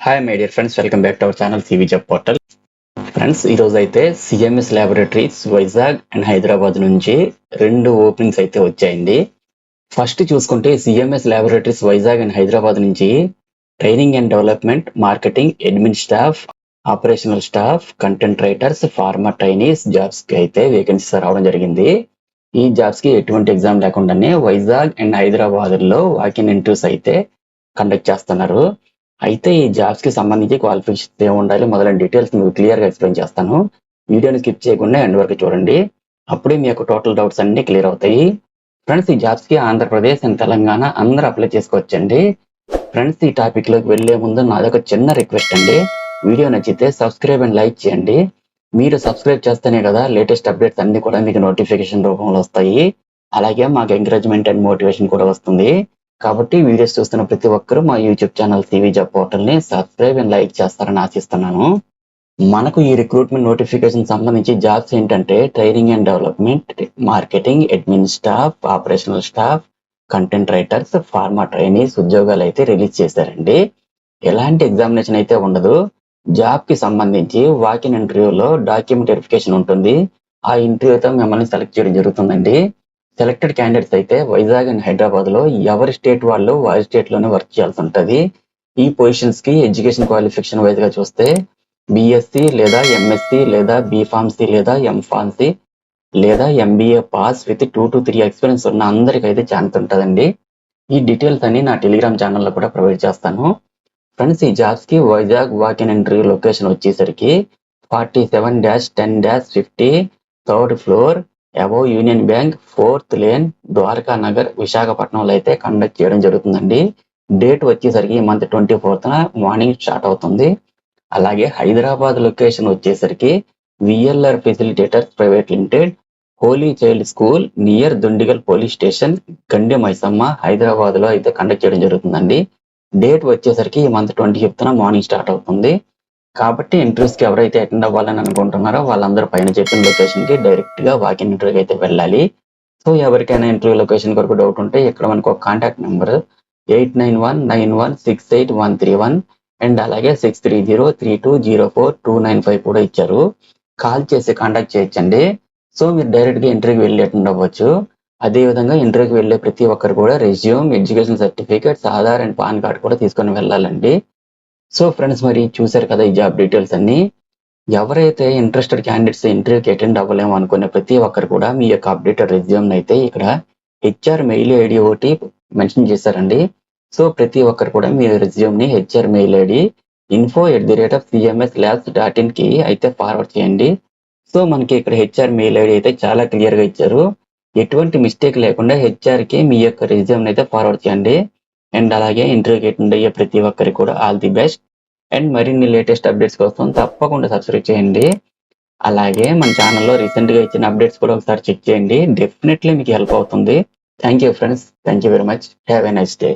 Hi my dear friends, welcome back to our channel CV job portal. Friends, ఈరోజు అయితే CMS laboratories Vizag and Hyderabad నుంచి 2 openings అయితే వచ్చాయండి. First చూసుకుంటే CMS laboratories Vizag and Hyderabad నుంచి training and development, marketing, admin staff, operational staff, content writers, pharma trainees jobs కి అయితే vacancies రావడం జరిగింది. ఈ జాబ్స్ కి ఎటువంటి ఎగ్జామ్ లేకుండానే వైజాగ్ అండ్ హైదరాబాద్ లో వాకిన్ ఇంటర్వ్యూస్ అయితే కండక్ట్ చేస్తున్నారు. అయితే ఈ జాబ్స్ కి సంబంధించి క్వాలిఫికేషన్ ఏమి ఉండాలి మొదలైన డీటెయిల్స్ మీకు క్లియర్ గా ఎక్స్ప్లెయిన్ చేస్తాను. వీడియోని స్కిప్ చేయకుండా ఎండ్ వరకు చూడండి, అప్పుడే మీ యొక్క టోటల్ డౌట్స్ అన్ని క్లియర్ అవుతాయి. ఫ్రెండ్స్, ఈ జాబ్స్ కి ఆంధ్రప్రదేశ్ అండ్ తెలంగాణ అందరూ అప్లై చేసుకోవచ్చండి. ఫ్రెండ్స్, ఈ టాపిక్ లోకి వెళ్లే ముందు నాదొక చిన్న రిక్వెస్ట్ అండి. వీడియో నచ్చితే సబ్స్క్రైబ్ అండ్ లైక్ చేయండి. మీరు సబ్స్క్రైబ్ చేస్తేనే కదా లేటెస్ట్ అప్డేట్స్ అన్ని కూడా మీకు నోటిఫికేషన్ రూపంలో వస్తాయి. అలాగే మాకు ఎంకరేజ్మెంట్ అండ్ మోటివేషన్ కూడా వస్తుంది. కాబట్టి వీడియోస్ చూస్తున్న ప్రతి ఒక్కరూ మా YouTube channel CV job portal ని సబ్స్క్రైబ్ అండ్ లైక్ చేస్తారని ఆశిస్తున్నాను. మనకు ఈ రిక్రూట్మెంట్ నోటిఫికేషన్ సంబంధించి జాబ్స్ ఏంటంటే training and development, marketing, admin staff, operational staff, content writers, pharma trainees ఉద్యోగాలు అయితే రిలీజ్ చేశారండి. ఎలాంటి ఎగ్జామినేషన్ అయితే ఉండదు. జాబ్ కి సంబంధించి వాకిన్ ఇంటర్వ్యూలో డాక్యుమెంట్ వెరిఫికేషన్ ఉంటుంది. ఆ ఇంటర్వ్యూతో మిమ్మల్ని సెలెక్ట్ చేయడం జరుగుతుందండి. సెలెక్టెడ్ క్యాండిడేట్స్ అయితే వైజాగ్ అండ్ హైదరాబాద్ లో ఎవరి స్టేట్ వాళ్ళు వారి స్టేట్ లోనే వర్క్ చేయాల్సి ఉంటుంది. ఈ పొజిషన్స్ కి ఎడ్యుకేషన్ క్వాలిఫికేషన్ వైజ్ గా చూస్తే బిఎస్సి లేదా ఎంఎస్సి లేదా బీఫార్మసీ లేదా ఎంఫార్మసీ లేదా MBA pass with 2 to 3 experience ఉన్న అందరికైతే ఛాన్స్ ఉంటుందండి. ఈ డీటెయిల్స్ అన్ని నా టెలిగ్రామ్ ఛానల్లో కూడా ప్రొవైడ్ చేస్తాను. ఫ్రెండ్స్, ఈ జాబ్స్ కి వైజాగ్ వాకిన్ ఇంటర్వ్యూ లొకేషన్ వచ్చేసరికి 47-10-50 third floor above Union Bank 4th lane, Dwaraka Nagar, విశాఖపట్నంలో అయితే కండక్ట్ చేయడం జరుగుతుందండి. డేట్ వచ్చేసరికి ఈ మంత్ 24th మార్నింగ్ స్టార్ట్ అవుతుంది. అలాగే హైదరాబాద్ లొకేషన్ వచ్చేసరికి VLR facilitators private limited, Holy Child school near Dundigal police station, Gandi Maisamma, Hyderabad లో అయితే కండక్ట్ చేయడం జరుగుతుందండి. డేట్ వచ్చేసరికి ఈ మంత్ 25th మార్నింగ్ స్టార్ట్ అవుతుంది. కాబట్టి ఇంటర్వ్యూస్ కి ఎవరైతే అటెండ్ అవ్వాలని అనుకుంటున్నారో వాళ్ళందరూ పైన చెప్పిన లొకేషన్ కి డైరెక్ట్ గా వాకిన్ ఇంటర్వ్యూకి అయితే వెళ్ళాలి. సో ఎవరికైనా ఇంటర్వ్యూ లొకేషన్ కొరకు డౌట్ ఉంటే ఇక్కడ మనకు ఒక కాంటాక్ట్ నెంబర్ 8919163131 అండ్ అలాగే 6303204295 కూడా ఇచ్చారు. కాల్ చేసి కాంటాక్ట్ చేయొచ్చండి. సో మీరు డైరెక్ట్ గా ఇంటర్వ్యూకి వెళ్ళి అటెండ్ అవ్వచ్చు. అదే విధంగా ఇంటర్వ్యూకి వెళ్ళే ప్రతి ఒక్కరు కూడా resume, education certificates, Aadhaar and pan card కూడా తీసుకొని వెళ్ళాలండి. సో ఫ్రెండ్స్, మరి చూసారు కదా ఈ జాబ్ డీటెయిల్స్ అన్ని. ఎవరైతే ఇంట్రెస్టెడ్ క్యాండిడేట్స్ ఇంటర్వ్యూకి అటెండ్ అవ్వలేము అనుకునే ప్రతి ఒక్కరు కూడా మీ యొక్క అప్డేటెడ్ రెజ్యూమ్ అయితే ఇక్కడ హెచ్ఆర్ మెయిల్ ఐడి ఒకటి మెన్షన్ చేశారండి. సో ప్రతి ఒక్కరు కూడా మీ రెజ్యూమ్ ని హెచ్ఆర్ మెయిల్ ఐడి info@cmslabs.in కి అయితే ఫార్వర్డ్ చేయండి. సో మనకి ఇక్కడ హెచ్ఆర్ మెయిల్ ఐడి అయితే చాలా క్లియర్ గా ఇచ్చారు. ఎటువంటి మిస్టేక్ లేకుండా హెచ్ఆర్ కి మీ యొక్క రెజ్యూమ్ అయితే ఫార్వర్డ్ చేయండి. అండ్ అలాగే ఇంటర్వ్యూకి అటెండ్ అయ్యే ప్రతి ఒక్కరికి కూడా ఆల్ ది బెస్ట్. అండ్ మరిన్ని లేటెస్ట్ అప్డేట్స్ కోసం తప్పకుండా సబ్స్క్రైబ్ చేయండి. అలాగే మన ఛానల్లో రీసెంట్ గా ఇచ్చిన అప్డేట్స్ కూడా ఒకసారి చెక్ చేయండి. డెఫినెట్లీ మీకు హెల్ప్ అవుతుంది. Thank you friends, thank you very much. Have a nice day.